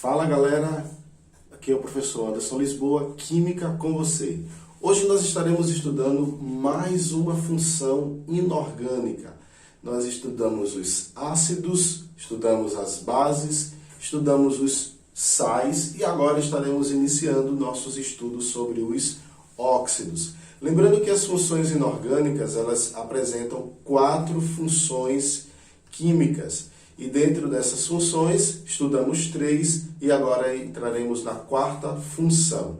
Fala galera, aqui é o professor Anderson Lisboa, Química com você. Hoje nós estaremos estudando mais uma função inorgânica. Nós estudamos os ácidos, estudamos as bases, estudamos os sais e agora estaremos iniciando nossos estudos sobre os óxidos. Lembrando que as funções inorgânicas, elas apresentam 4 funções químicas. E dentro dessas funções, estudamos 3 e agora entraremos na 4ª função.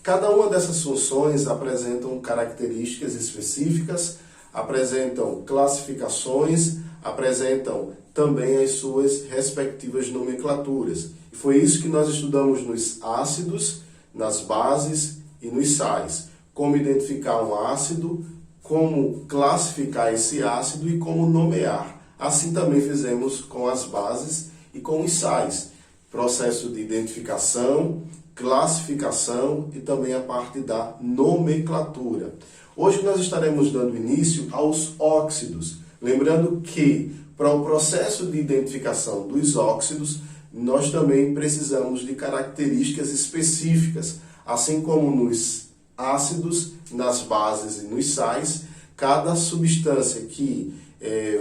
Cada uma dessas funções apresentam características específicas, apresentam classificações, apresentam também as suas respectivas nomenclaturas. E foi isso que nós estudamos nos ácidos, nas bases e nos sais. Como identificar um ácido, como classificar esse ácido e como nomear. Assim também fizemos com as bases e com os sais. Processo de identificação, classificação e também a parte da nomenclatura. Hoje nós estaremos dando início aos óxidos. Lembrando que para o processo de identificação dos óxidos, nós também precisamos de características específicas. Assim como nos ácidos, nas bases e nos sais, cada substância que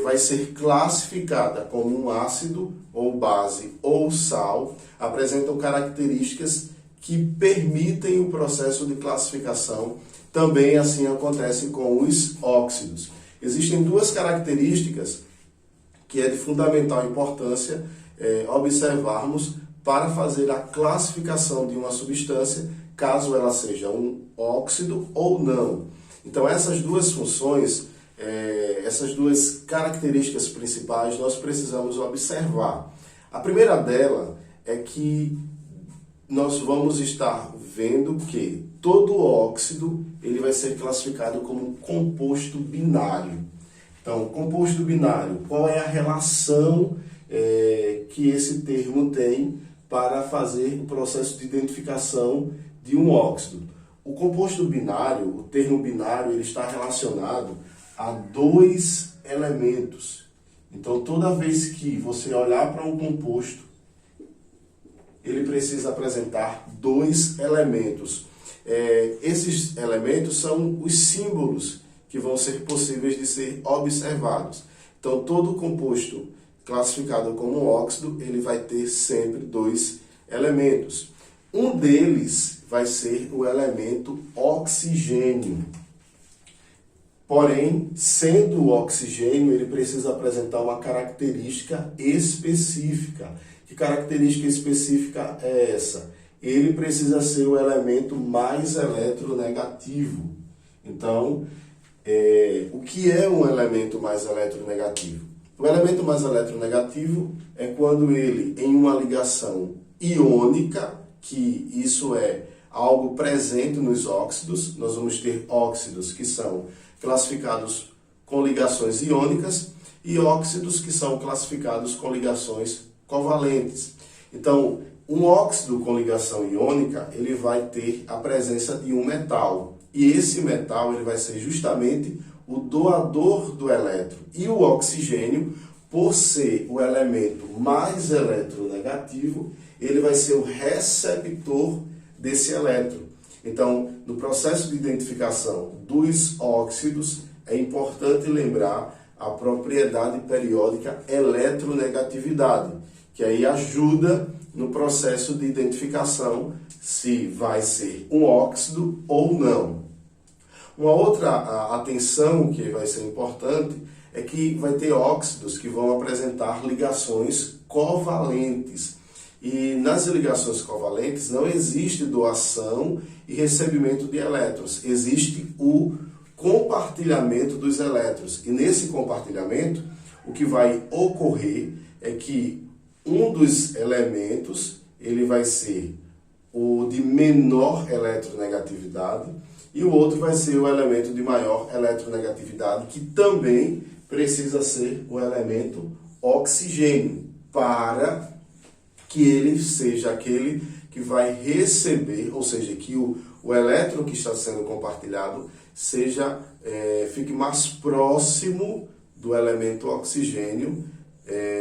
vai ser classificada como um ácido, ou base, ou sal, apresentam características que permitem o processo de classificação. Também assim acontece com os óxidos. Existem 2 características que é de fundamental importância observarmos para fazer a classificação de uma substância, caso ela seja um óxido ou não. Então essas 2 funções, essas 2 características principais nós precisamos observar. A primeira dela é que nós vamos estar vendo que todo óxido ele vai ser classificado como um composto binário. Então, composto binário, qual é a relação que esse termo tem para fazer o processo de identificação de um óxido? O composto binário, o termo binário, ele está relacionado a 2 elementos. Então, toda vez que você olhar para um composto, ele precisa apresentar 2 elementos. Esses elementos são os símbolos que vão ser possíveis de ser observados. Então, todo composto classificado como um óxido, ele vai ter sempre 2 elementos. Um deles vai ser o elemento oxigênio. Porém, sendo o oxigênio, ele precisa apresentar uma característica específica. Que característica específica é essa? Ele precisa ser o elemento mais eletronegativo. Então, o que é um elemento mais eletronegativo? O elemento mais eletronegativo é quando ele, em uma ligação iônica, que isso é algo presente nos óxidos, nós vamos ter óxidos que são classificados com ligações iônicas e óxidos que são classificados com ligações covalentes. Então, um óxido com ligação iônica, ele vai ter a presença de um metal. E esse metal ele vai ser justamente o doador do elétron. E o oxigênio, por ser o elemento mais eletronegativo, ele vai ser o receptor desse elétron. Então, no processo de identificação dos óxidos, é importante lembrar a propriedade periódica eletronegatividade, que aí ajuda no processo de identificação se vai ser um óxido ou não. Uma outra atenção que vai ser importante é que vai ter óxidos que vão apresentar ligações covalentes. E nas ligações covalentes não existe doação e recebimento de elétrons, existe o compartilhamento dos elétrons. E nesse compartilhamento, o que vai ocorrer é que um dos elementos ele vai ser o de menor eletronegatividade e o outro vai ser o elemento de maior eletronegatividade, que também precisa ser o elemento oxigênio, para que ele seja aquele que vai receber, ou seja, que o elétron que está sendo compartilhado fique mais próximo do elemento oxigênio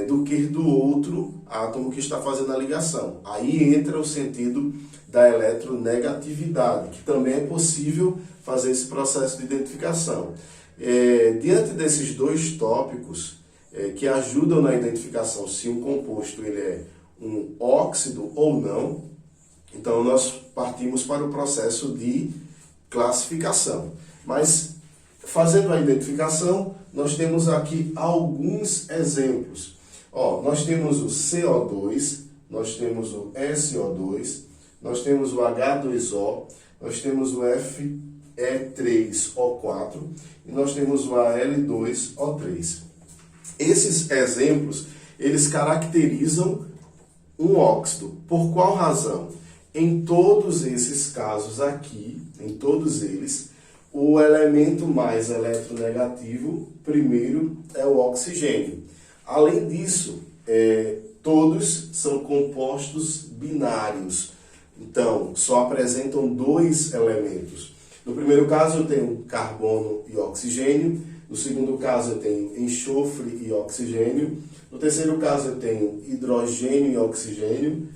do que do outro átomo que está fazendo a ligação. Aí entra o sentido da eletronegatividade, que também é possível fazer esse processo de identificação. Diante desses dois tópicos que ajudam na identificação se um composto ele é um óxido ou não, então nós partimos para o processo de classificação. Mas fazendo a identificação, nós temos aqui alguns exemplos. Nós temos o CO2, nós temos o SO2, nós temos o H2O, nós temos o Fe3O4 e nós temos o Al2O3. Esses exemplos, eles caracterizam um óxido. Por qual razão? Em todos esses casos aqui, em todos eles, o elemento mais eletronegativo, primeiro, é o oxigênio. Além disso, todos são compostos binários. Então, só apresentam dois elementos. No primeiro caso, eu tenho carbono e oxigênio. No segundo caso, eu tenho enxofre e oxigênio. No terceiro caso, eu tenho hidrogênio e oxigênio.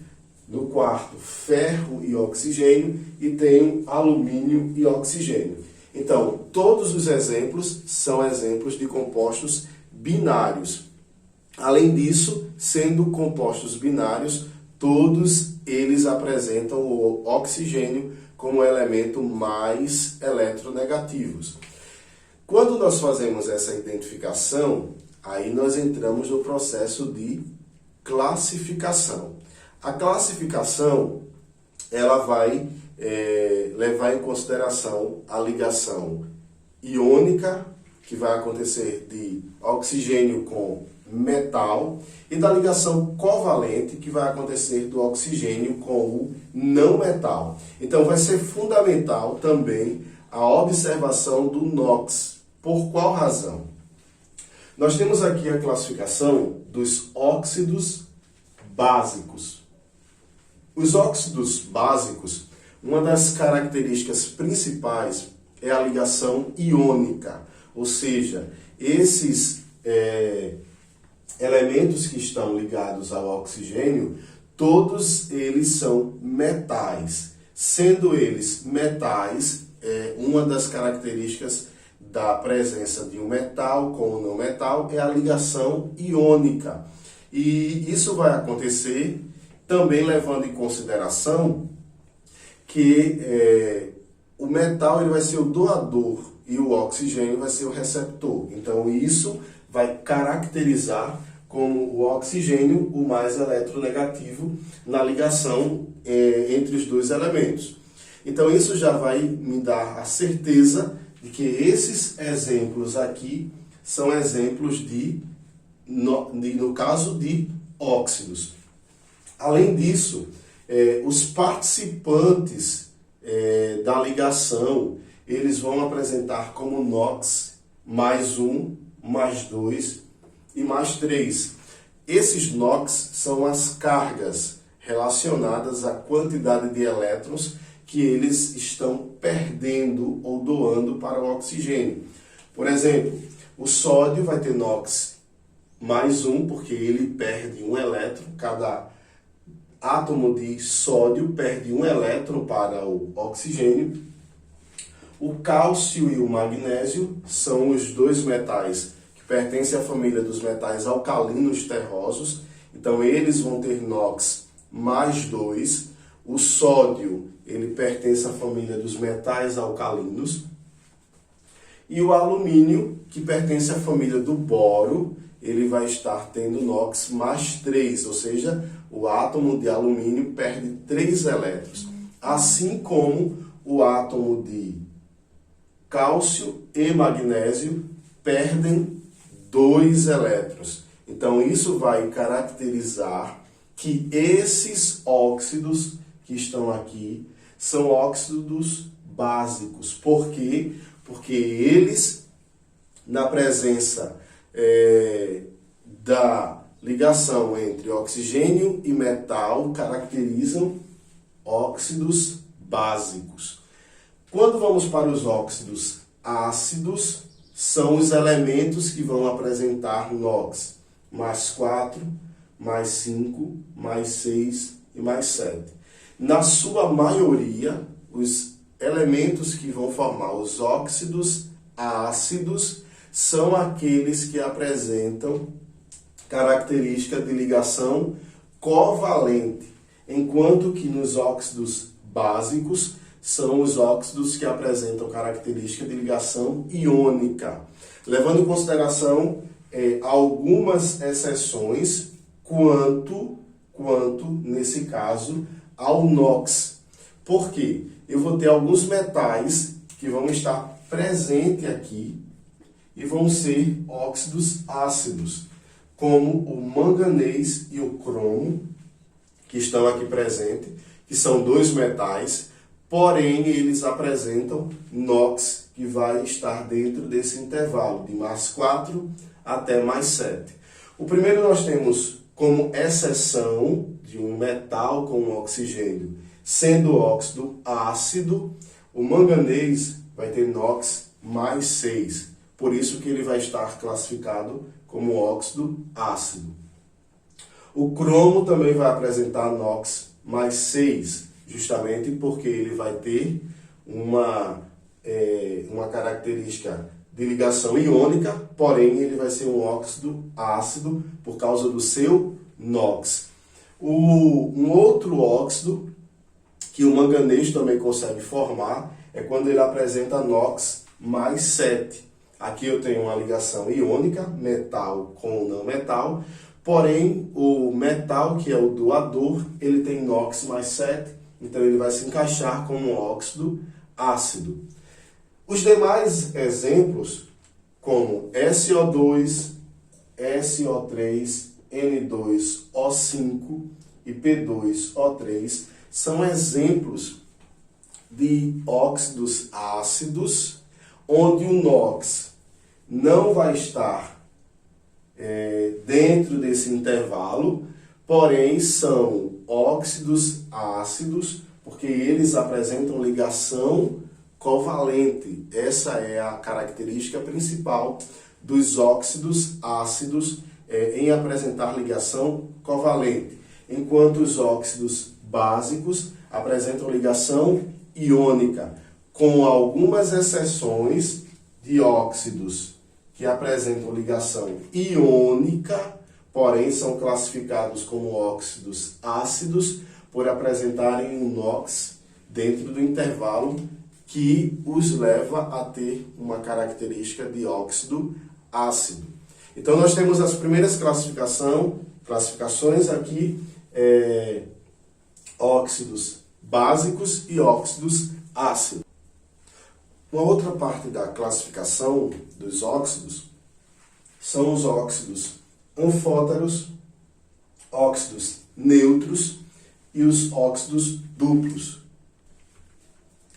No quarto, ferro e oxigênio. E tenho alumínio e oxigênio. Então, todos os exemplos são exemplos de compostos binários. Além disso, sendo compostos binários, todos eles apresentam o oxigênio como elemento mais eletronegativo. Quando nós fazemos essa identificação, aí nós entramos no processo de classificação. A classificação, ela vai levar em consideração a ligação iônica, que vai acontecer de oxigênio com metal, e da ligação covalente, que vai acontecer do oxigênio com o não metal. Então vai ser fundamental também a observação do NOx. Por qual razão? Nós temos aqui a classificação dos óxidos básicos. Os óxidos básicos, uma das características principais é a ligação iônica, ou seja, esses elementos que estão ligados ao oxigênio, todos eles são metais. Sendo eles metais, uma das características da presença de um metal com o não metal é a ligação iônica. E isso vai acontecer também levando em consideração que o metal ele vai ser o doador e o oxigênio vai ser o receptor. Então isso vai caracterizar como o oxigênio o mais eletronegativo na ligação entre os dois elementos. Então isso já vai me dar a certeza de que esses exemplos aqui são exemplos no caso de óxidos. Além disso, os participantes da ligação, eles vão apresentar como NOx mais 1, mais 2 e mais 3. Esses NOx são as cargas relacionadas à quantidade de elétrons que eles estão perdendo ou doando para o oxigênio. Por exemplo, o sódio vai ter NOx mais 1, porque ele perde um elétron, cada átomo de sódio perde um elétron para o oxigênio. O cálcio e o magnésio são os dois metais que pertencem à família dos metais alcalinos terrosos, então eles vão ter NOx mais 2. O sódio, ele pertence à família dos metais alcalinos. E o alumínio, que pertence à família do boro, ele vai estar tendo NOx mais 3, ou seja, o átomo de alumínio perde 3 elétrons. Assim como o átomo de cálcio e magnésio perdem 2 elétrons. Então isso vai caracterizar que esses óxidos que estão aqui são óxidos básicos. Por quê? Porque eles, na presença da ligação entre oxigênio e metal, caracterizam óxidos básicos. Quando vamos para os óxidos ácidos, são os elementos que vão apresentar NOx. mais 4, mais 5, mais 6 e mais 7. Na sua maioria, os elementos que vão formar os óxidos ácidos são aqueles que apresentam característica de ligação covalente, enquanto que nos óxidos básicos são os óxidos que apresentam característica de ligação iônica, levando em consideração algumas exceções quanto, nesse caso, ao NOx. Por quê? Eu vou ter alguns metais que vão estar presentes aqui e vão ser óxidos ácidos, como o manganês e o cromo, que estão aqui presentes, que são dois metais, porém eles apresentam NOx, que vai estar dentro desse intervalo de mais 4 até mais 7. O primeiro nós temos como exceção de um metal com oxigênio, sendo óxido ácido, o manganês vai ter NOx mais 6, por isso que ele vai estar classificado como óxido ácido. O cromo também vai apresentar NOx mais 6, justamente porque ele vai ter uma característica de ligação iônica, porém ele vai ser um óxido ácido por causa do seu NOx. Um outro óxido que o manganês também consegue formar é quando ele apresenta NOx mais 7. Aqui eu tenho uma ligação iônica, metal com não metal, porém o metal, que é o doador, ele tem NOx mais 7, então ele vai se encaixar como um óxido ácido. Os demais exemplos, como SO2, SO3, N2O5 e P2O3, são exemplos de óxidos ácidos, onde o NOx não vai estar dentro desse intervalo, porém são óxidos ácidos, porque eles apresentam ligação covalente. Essa é a característica principal dos óxidos ácidos em apresentar ligação covalente, enquanto os óxidos básicos apresentam ligação iônica, com algumas exceções de óxidos que apresentam ligação iônica, porém são classificados como óxidos ácidos por apresentarem um NOx dentro do intervalo que os leva a ter uma característica de óxido ácido. Então nós temos as primeiras classificações aqui, óxidos básicos e óxidos ácidos. Uma outra parte da classificação dos óxidos são os óxidos anfóteros, óxidos neutros e os óxidos duplos.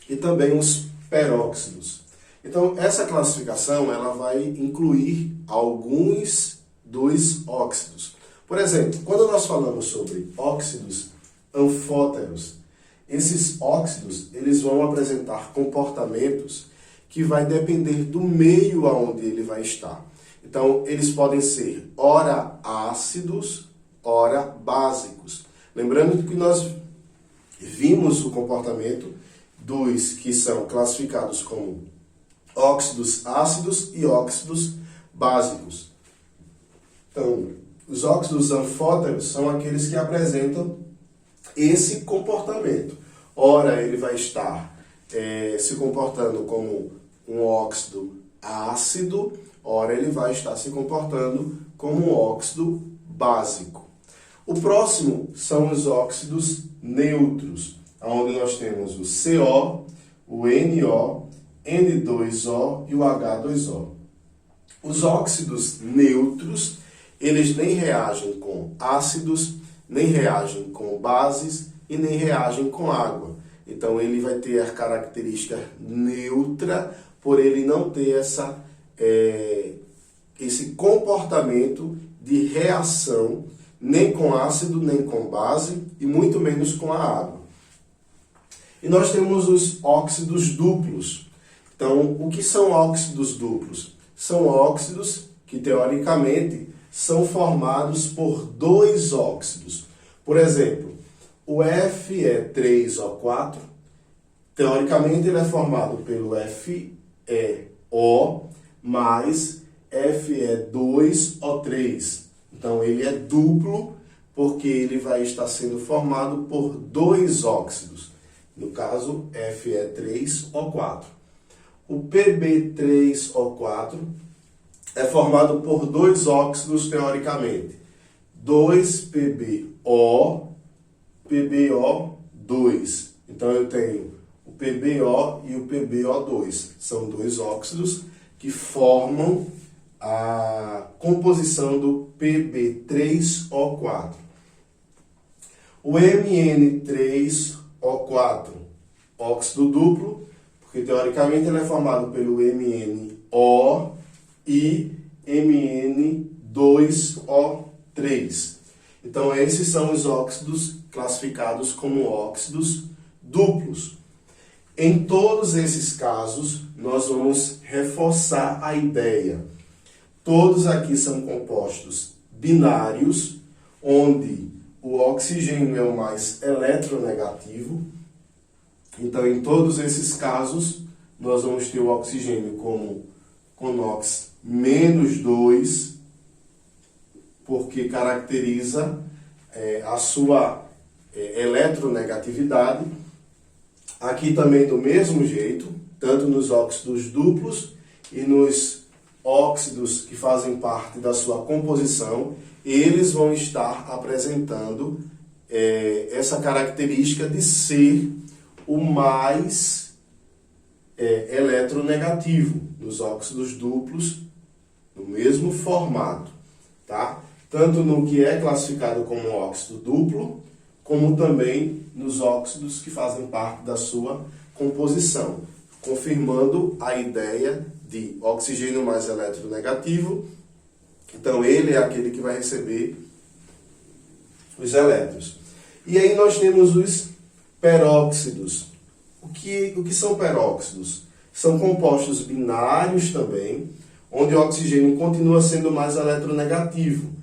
E também os peróxidos. Então, essa classificação ela vai incluir alguns dos óxidos. Por exemplo, quando nós falamos sobre óxidos anfóteros, esses óxidos eles vão apresentar comportamentos que vai depender do meio aonde ele vai estar. Então, eles podem ser ora ácidos, ora básicos. Lembrando que nós vimos o comportamento dos que são classificados como óxidos ácidos e óxidos básicos. Então, os óxidos anfóteros são aqueles que apresentam esse comportamento. Ora, ele vai estar se comportando como um óxido ácido, ora, ele vai estar se comportando como um óxido básico. O próximo são os óxidos neutros, onde nós temos o CO, o NO, N2O e o H2O. Os óxidos neutros, eles nem reagem com ácidos, nem reagem com bases e nem reagem com água. Então ele vai ter a característica neutra, por ele não ter esse comportamento de reação nem com ácido, nem com base e muito menos com a água. E nós temos os óxidos duplos. Então, o que são óxidos duplos? São óxidos que, teoricamente, são formados por dois óxidos. Por exemplo, o Fe3O4, teoricamente ele é formado pelo FeO mais Fe2O3. Então ele é duplo porque ele vai estar sendo formado por dois óxidos. No caso, Fe3O4. O Pb3O4 é formado por dois óxidos teoricamente. 2PbO, PbO2. Então eu tenho o PbO e o PbO2. São dois óxidos que formam a composição do Pb3O4. O Mn3O4, óxido duplo, porque teoricamente ele é formado pelo MnO e Mn2O3. Então esses são os óxidos classificados como óxidos duplos. Em todos esses casos, nós vamos reforçar a ideia. Todos aqui são compostos binários, onde o oxigênio é o mais eletronegativo. Então, em todos esses casos, nós vamos ter o oxigênio como CONOX -2, porque caracteriza a sua eletronegatividade. Aqui também do mesmo jeito, tanto nos óxidos duplos e nos óxidos que fazem parte da sua composição, eles vão estar apresentando essa característica de ser o mais eletronegativo nos óxidos duplos, no mesmo formato, tá? Tanto no que é classificado como óxido duplo, como também nos óxidos que fazem parte da sua composição, confirmando a ideia de oxigênio mais eletronegativo. Então ele é aquele que vai receber os elétrons. E aí nós temos os peróxidos. O que são peróxidos? São compostos binários também, onde o oxigênio continua sendo mais eletronegativo.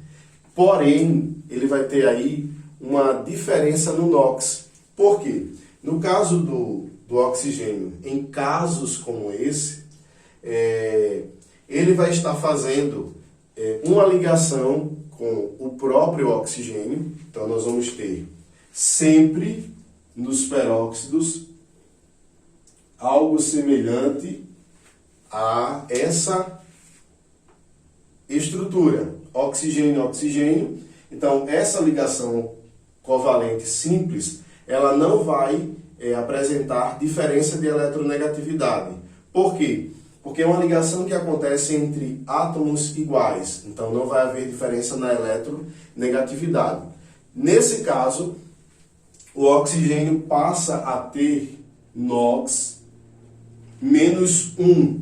Porém, ele vai ter aí uma diferença no NOx. Por quê? No caso do oxigênio, em casos como esse, ele vai estar fazendo uma ligação com o próprio oxigênio. Então, nós vamos ter sempre nos peróxidos algo semelhante a essa estrutura, oxigênio-oxigênio. Então, essa ligação covalente simples, ela não vai apresentar diferença de eletronegatividade. Por quê? Porque é uma ligação que acontece entre átomos iguais, então não vai haver diferença na eletronegatividade. Nesse caso, o oxigênio passa a ter NOx -1.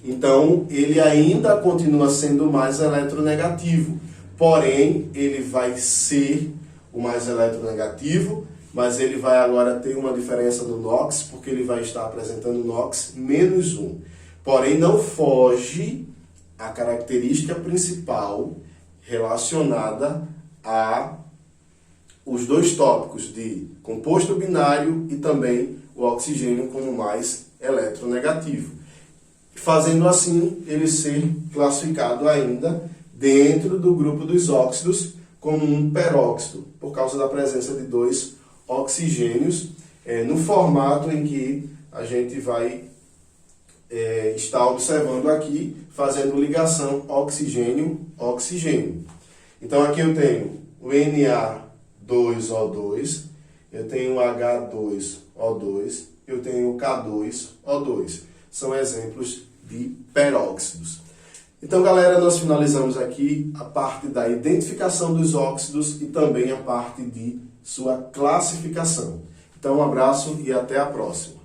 Então, ele ainda continua sendo mais eletronegativo. Porém, ele vai ser o mais eletronegativo, mas ele vai agora ter uma diferença no NOx, porque ele vai estar apresentando NOx -1. Porém, não foge a característica principal relacionada a os dois tópicos de composto binário e também o oxigênio como mais eletronegativo. Fazendo assim, ele ser classificado ainda dentro do grupo dos óxidos como um peróxido, por causa da presença de dois oxigênios no formato em que a gente vai estar observando aqui, fazendo ligação oxigênio-oxigênio. Então aqui eu tenho o Na2O2, eu tenho o H2O2, eu tenho o K2O2. São exemplos de peróxidos. Então, galera, nós finalizamos aqui a parte da identificação dos óxidos e também a parte de sua classificação. Então, um abraço e até a próxima.